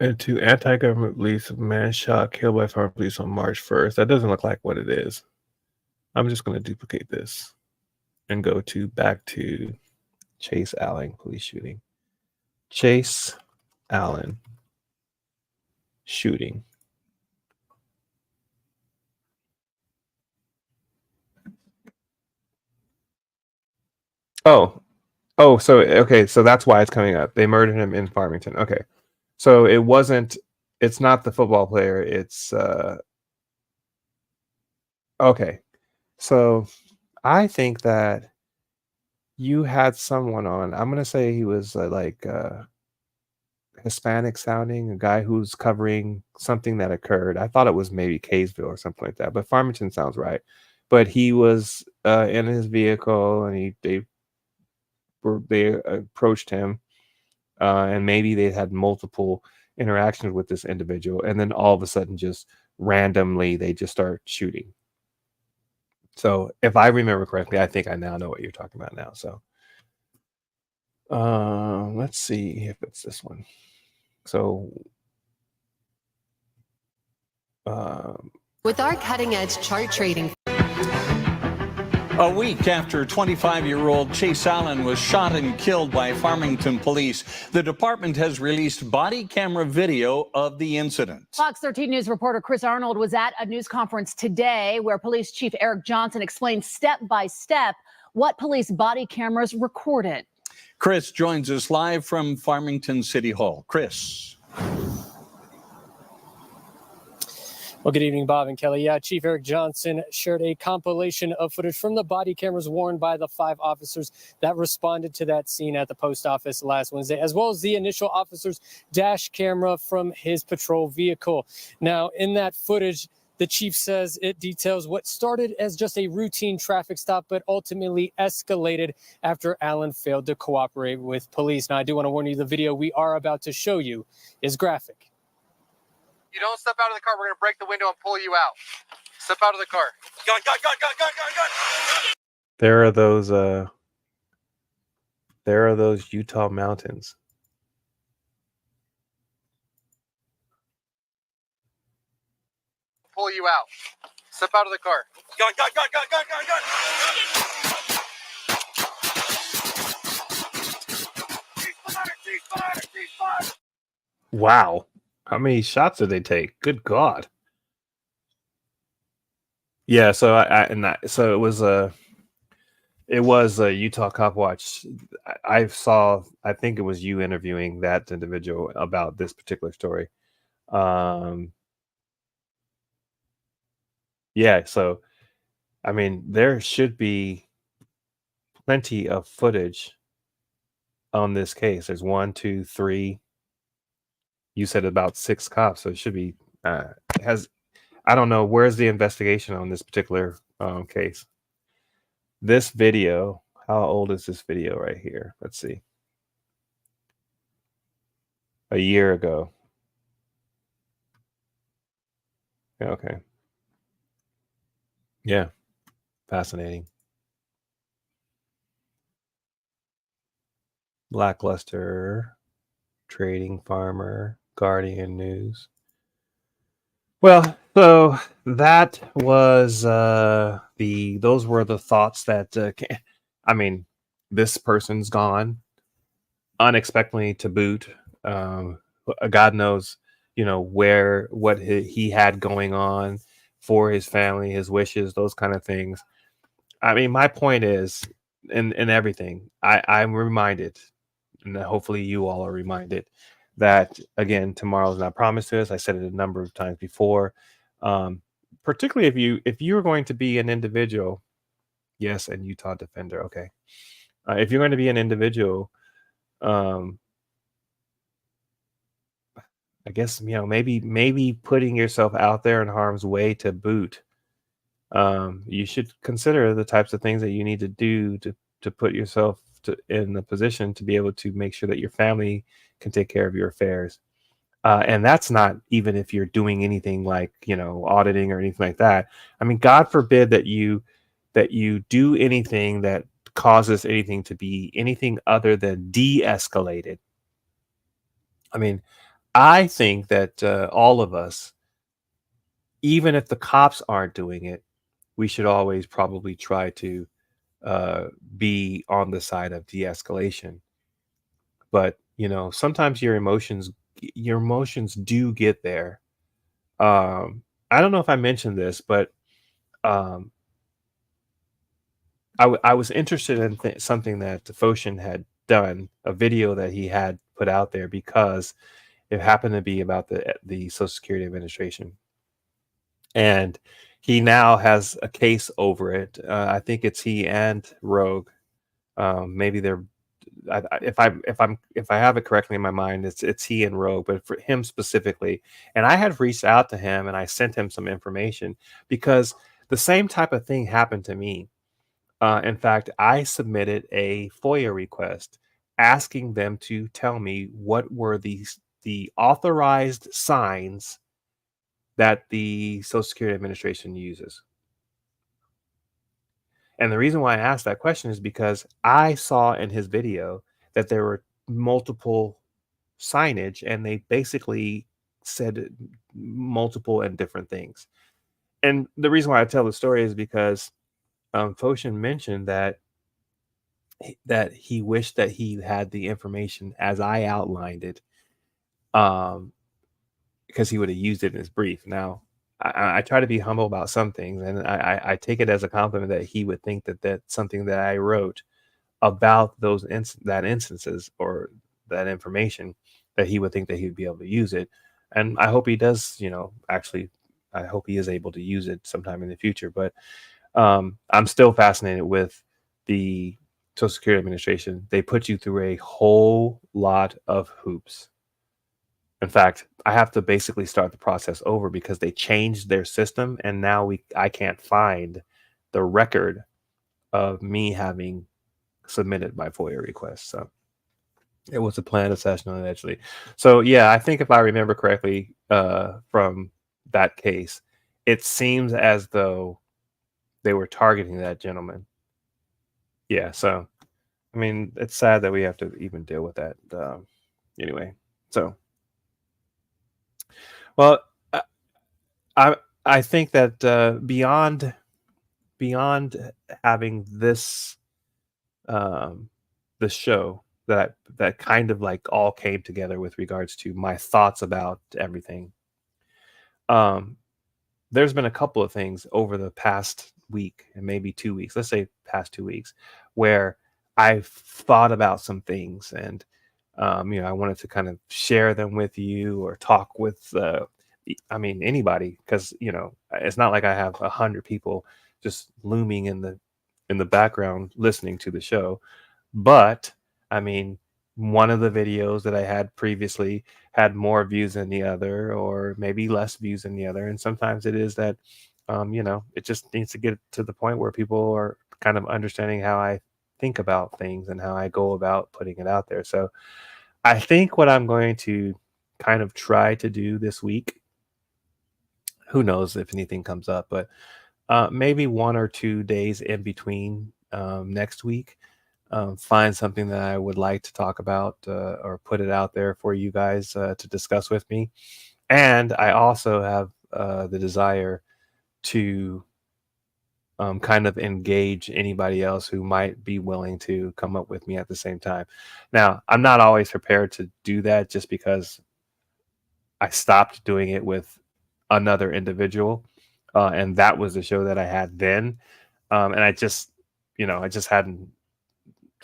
to anti-government police, a man shot, killed by foreign police on March 1st. That doesn't look like what it is. I'm just going to duplicate this and go back to Chase Allen police shooting. Chase Allen shooting. So okay, so that's why it's coming up. They murdered him in Farmington. Okay. So it's not the football player, it's okay. So I think that you had someone on. I'm gonna say he was Hispanic sounding, a guy who's covering something that occurred. I thought it was maybe Kaysville or something like that, but Farmington sounds right. but he was in his vehicle, and they approached him, and maybe they had multiple interactions with this individual, and then all of a sudden, just randomly, they just start shooting. So, if I remember correctly, I think I now know what you're talking about now. So, let's see if it's this one. So, with our cutting-edge chart trading. A week after 25-year-old Chase Allen was shot and killed by Farmington police, the department has released body camera video of the incident. Fox 13 News reporter Chris Arnold was at a news conference today where Police Chief Eric Johnson explained step by step what police body cameras recorded. Chris joins us live from Farmington City Hall. Chris. Well, good evening, Bob and Kelly. Yeah, Chief Eric Johnson shared a compilation of footage from the body cameras worn by the 5 officers that responded to that scene at the post office last Wednesday, as well as the initial officer's dash camera from his patrol vehicle. Now, in that footage, the chief says it details what started as just a routine traffic stop, but ultimately escalated after Allen failed to cooperate with police. Now, I do want to warn you, the video we are about to show you is graphic. You don't step out of the car, we're going to break the window and pull you out. Step out of the car. Gun. there are those Utah mountains. Pull you out. Step out of the car. Gun. Cease fire. Wow. How many shots did they take? Good God. Yeah, so so it was a Utah Cop Watch. I think it was you interviewing that individual about this particular story. Yeah, so I mean, there should be plenty of footage on this case. There's 1, 2, 3. You said about 6 cops, so it should be I don't know, where's the investigation on this particular case. This video, how old is this video right here? Let's see. A year ago. Okay. Yeah. Fascinating. Lackluster trading farmer. Guardian News. Well, so that was those were the thoughts that I mean, this person's gone unexpectedly to boot. God knows, what he had going on for his family, his wishes, those kind of things. I mean, my point is, in everything, I'm reminded, and hopefully you all are reminded, that again, tomorrow's not promised to us. I said it a number of times before. Particularly if you're going to be an individual, yes, and Utah Defender, okay. If you're going to be an individual, I guess maybe putting yourself out there in harm's way to boot. You should consider the types of things that you need to do to put yourself in the position to be able to make sure that your family can take care of your affairs. And that's not even if you're doing anything like, auditing or anything like that. I mean, God forbid that you do anything that causes anything to be anything other than de-escalated. I mean, I think that all of us, even if the cops aren't doing it, we should always probably try to be on the side of de-escalation. But sometimes your emotions do get there. I don't know if I mentioned this, but I was interested in something that Foshin had done, a video that he had put out there, because it happened to be about the Social Security Administration, and he now has a case over it. I think it's he and Rogue. Maybe they're. If I have it correctly in my mind, it's he and Rogue, but for him specifically. And I had reached out to him and I sent him some information, because the same type of thing happened to me. In fact, I submitted a FOIA request asking them to tell me what were the authorized signs that the Social Security Administration uses. And the reason why I asked that question is because I saw in his video that there were multiple signage, and they basically said multiple and different things. And the reason why I tell the story is because Foshin mentioned that he wished that he had the information as I outlined it, because he would have used it in his brief. Now, I try to be humble about some things, and I take it as a compliment that he would think that that's something that I wrote about those instances or that information, that he would think that he would be able to use it. And I hope he does, actually, I hope he is able to use it sometime in the future. But I'm still fascinated with the Social Security Administration. They put you through a whole lot of hoops. In fact, I have to basically start the process over because they changed their system, and now I can't find the record of me having submitted my FOIA request. So it was a planned assassination allegedly. So yeah, I think if I remember correctly from that case, it seems as though they were targeting that gentleman. Yeah, so I mean, it's sad that we have to even deal with that. Anyway, so well, I think that beyond having this the show that kind of like all came together with regards to my thoughts about everything. There's been a couple of things over the past week and maybe 2 weeks, let's say past 2 weeks, where I've thought about some things, and I wanted to kind of share them with you or talk with anybody, because it's not like I have 100 people just looming in the background listening to the show. But I mean, one of the videos that I had previously had more views than the other, or maybe less views than the other. And sometimes it is that, it just needs to get to the point where people are kind of understanding how I think about things and how I go about putting it out there. So I think what I'm going to kind of try to do this week, who knows if anything comes up, but maybe 1 or 2 days in between next week, find something that I would like to talk about or put it out there for you guys to discuss with me. And I also have the desire to kind of engage anybody else who might be willing to come up with me at the same time. Now, I'm not always prepared to do that just because I stopped doing it with another individual. And that was the show that I had then. And I just hadn't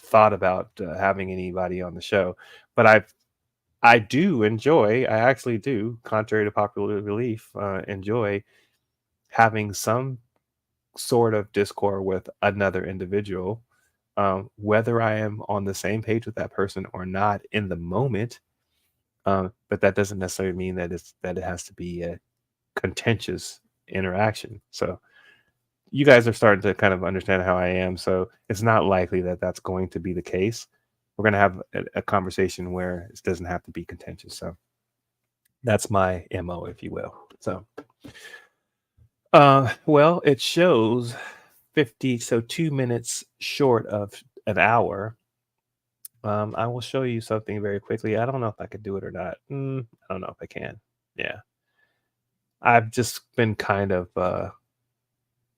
thought about having anybody on the show. But I actually do, contrary to popular belief, enjoy having some sort of discord with another individual, whether I am on the same page with that person or not in the moment. But that doesn't necessarily mean that it has to be a contentious interaction. So you guys are starting to kind of understand how I am. So it's not likely that that's going to be the case. We're going to have a conversation where it doesn't have to be contentious. So that's my MO, if you will. So, well, it shows 2 minutes short of an hour. I will show you something very quickly. I don't know if I could do it or not. I don't know if I can. Yeah. I've just been kind of,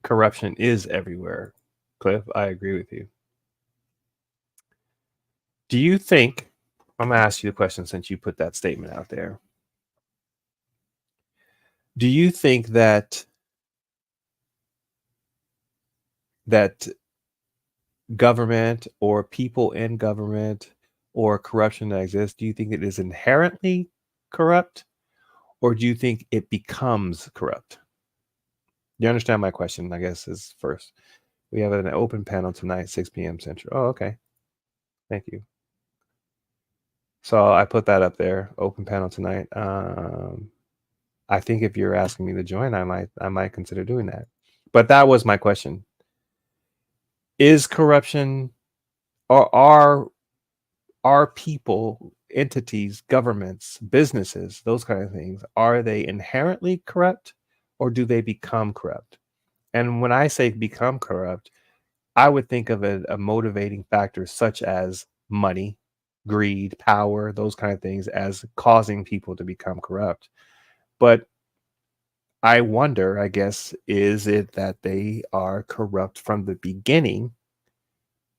corruption is everywhere. Cliff, I agree with you. Do you think, I'm going to ask you the question since you put that statement out there. Do you think that government or people in government or corruption that exists, do you think it is inherently corrupt, or do you think it becomes corrupt? You understand my question, I guess, is first. We have an open panel tonight, 6 p.m. Central. Oh, okay. Thank you. So I put that up there, open panel tonight. I think if you're asking me to join, I might consider doing that. But that was my question. Is corruption, or are people, entities, governments, businesses, those kind of things, are they inherently corrupt, or do they become corrupt? And when I say become corrupt, I would think of a motivating factor such as money, greed, power, those kind of things as causing people to become corrupt. But I wonder, I guess, is it that they are corrupt from the beginning,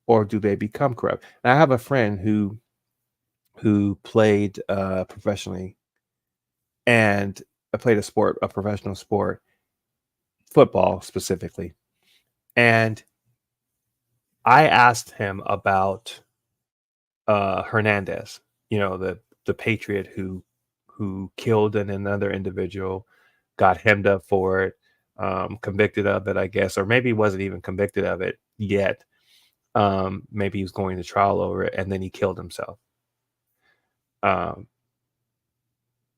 or do they become corrupt? And I have a friend who played professionally, and played a professional sport, football specifically. And I asked him about Hernandez, the patriot who killed another individual, got hemmed up for it, convicted of it, I guess, or maybe he wasn't even convicted of it yet. Maybe he was going to trial over it, and then he killed himself. But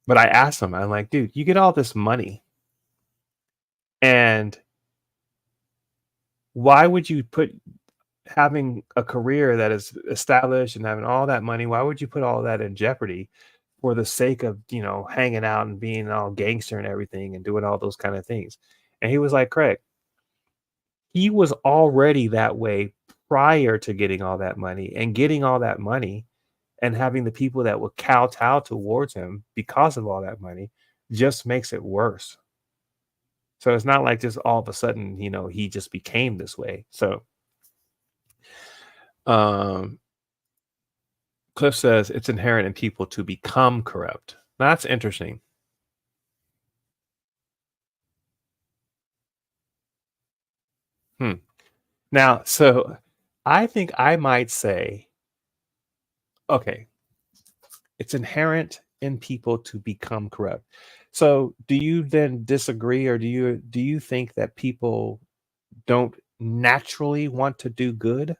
I asked him, I'm like, dude, you get all this money, and why would you put having a career that is established and having all that money, why would you put all that in jeopardy for the sake of, hanging out and being all gangster and everything and doing all those kind of things? And he was like, Craig, he was already that way prior to getting all that money, and getting all that money and having the people that would kowtow towards him because of all that money just makes it worse. So it's not like just all of a sudden, he just became this way. So Cliff says it's inherent in people to become corrupt. Now, that's interesting. Now, so I think I might say, okay, it's inherent in people to become corrupt. So do you then disagree, or do you think that people don't naturally want to do good?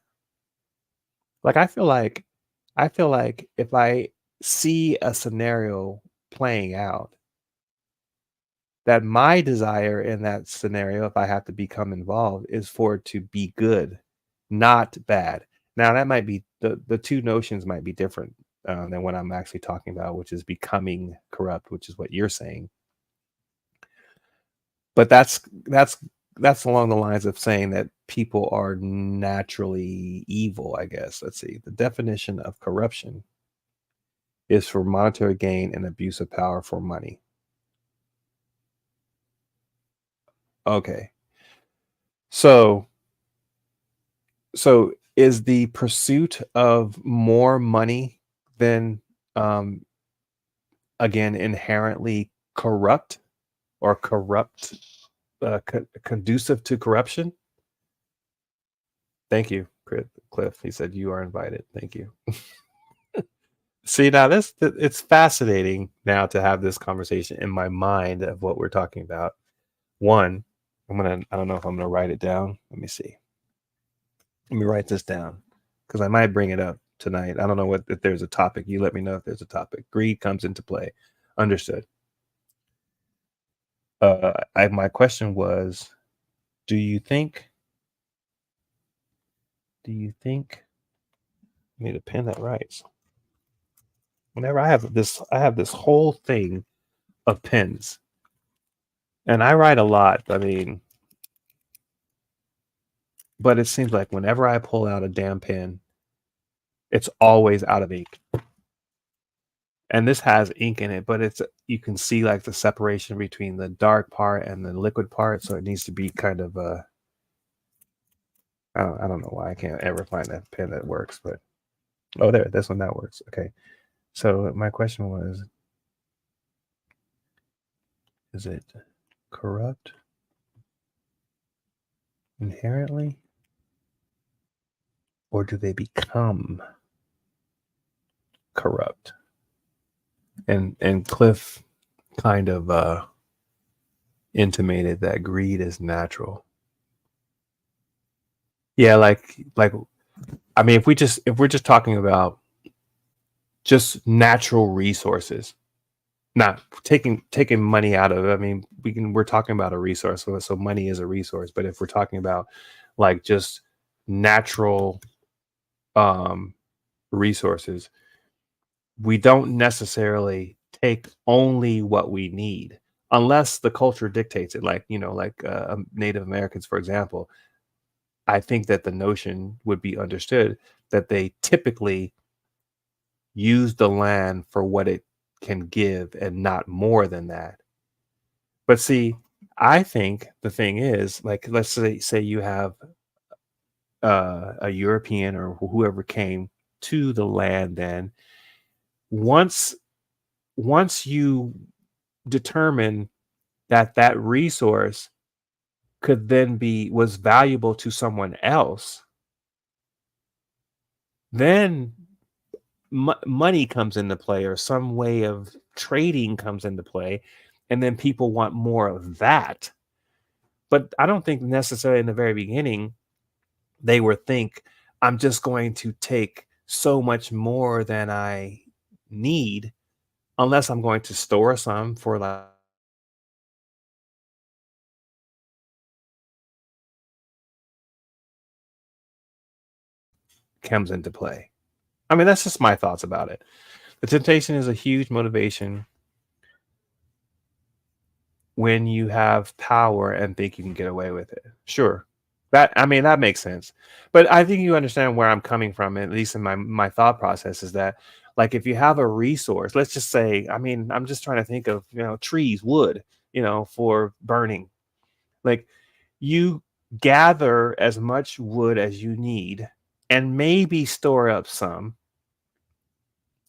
Like I feel like if I see a scenario playing out, that my desire in that scenario, if I have to become involved, is for it to be good, not bad. Now that might be the two notions might be different than what I'm actually talking about, which is becoming corrupt, which is what you're saying. But that's along the lines of saying that people are naturally evil, I guess. Let's see. The definition of corruption is for monetary gain and abuse of power for money. Okay. So is the pursuit of more money then again inherently corrupt, or conducive to corruption? Thank you, Cliff. He said you are invited. Thank you. See, now it's fascinating now to have this conversation in my mind of what we're talking about. One, I don't know if I'm gonna write it down. Let me see. Let me write this down, because I might bring it up tonight. I don't know if there's a topic. You let me know if there's a topic. Greed comes into play. Understood. My question was, do you think I need a pen that writes? Whenever I have this whole thing of pens, and I write a lot. I mean, but it seems like whenever I pull out a damn pen, it's always out of ink. And this has ink in it, but you can see like the separation between the dark part and the liquid part, so it needs to be kind of I don't know why I can't ever find that pen that works, but this one that works. Okay. So my question was, is it corrupt inherently, or do they become corrupt? And Cliff kind of intimated that greed is natural. Yeah, like I mean, if we're just talking about just natural resources, not taking money out of it. I mean, we're talking about a resource, so money is a resource. But if we're talking about like just natural resources, we don't necessarily take only what we need unless the culture dictates it. Like, Native Americans, for example, I think that the notion would be understood that they typically use the land for what it can give and not more than that. But see, I think the thing is, like, let's say you have a European or whoever came to the land, then once you determine that that resource was valuable to someone else, then money comes into play, or some way of trading comes into play, and then people want more of that. But I don't think necessarily in the very beginning they would think, I'm just going to take so much more than I need, unless I'm going to store some for like comes into play. I mean, that's just my thoughts about it. The temptation is a huge motivation when you have power and think you can get away with it. Sure. That makes sense. But I think you understand where I'm coming from, at least in my thought process, is that, like, if you have a resource, let's just say, I'm just trying to think of, trees, wood, for burning. Like, you gather as much wood as you need and maybe store up some.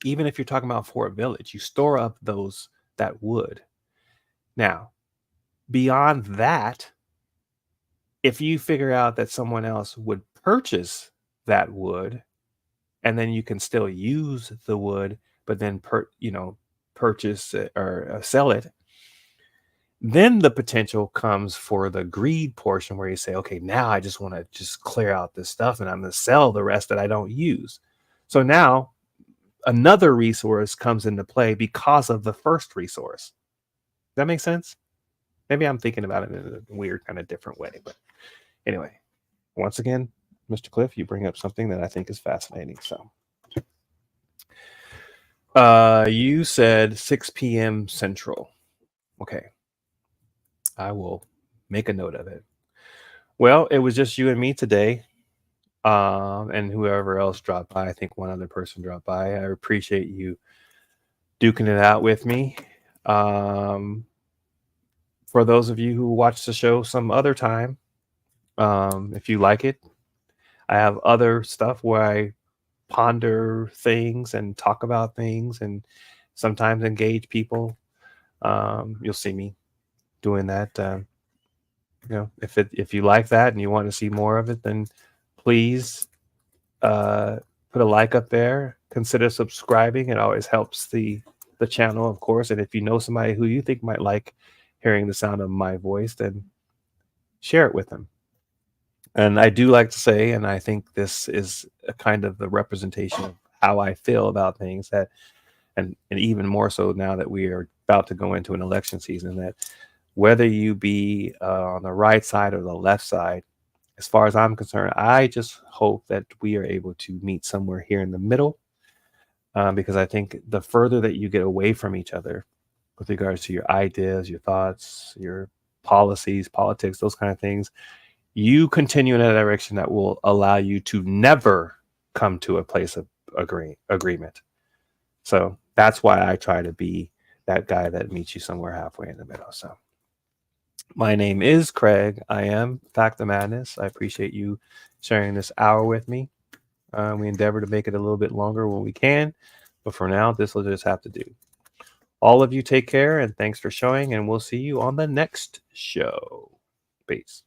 Even if you're talking about for a village, you store up that wood. Now, beyond that, if you figure out that someone else would purchase that wood, and then you can still use the wood, but then purchase it or sell it, then the potential comes for the greed portion, where you say, okay, now I just want to just clear out this stuff and I'm going to sell the rest that I don't use. So now another resource comes into play because of the first resource. That makes sense? Maybe I'm thinking about it in a weird kind of different way, but anyway, once again, Mr. Cliff, you bring up something that I think is fascinating. So, you said 6 p.m. Central. Okay, I will make a note of it. Well, it was just you and me today, and whoever else dropped by. I think one other person dropped by. I appreciate you duking it out with me. For those of you who watch the show some other time, if you like it, I have other stuff where I ponder things and talk about things and sometimes engage people. You'll see me doing that. If you like that and you want to see more of it, then please put a like up there. Consider subscribing. It always helps the channel, of course. And if you know somebody who you think might like hearing the sound of my voice, then share it with them. And I do like to say, and I think this is a kind of the representation of how I feel about things, that, and even more so now that we are about to go into an election season, that whether you be on the right side or the left side, as far as I'm concerned, I just hope that we are able to meet somewhere here in the middle, because I think the further that you get away from each other with regards to your ideas, your thoughts, your policies, politics, those kind of things, you continue in a direction that will allow you to never come to a place of agreement. So that's why I try to be that guy that meets you somewhere halfway in the middle. So my name is Craig. I am Fact the Madness. I appreciate you sharing this hour with me. We endeavor to make it a little bit longer when we can, but for now, this will just have to do. All of you take care, and thanks for showing, and we'll see you on the next show. Peace.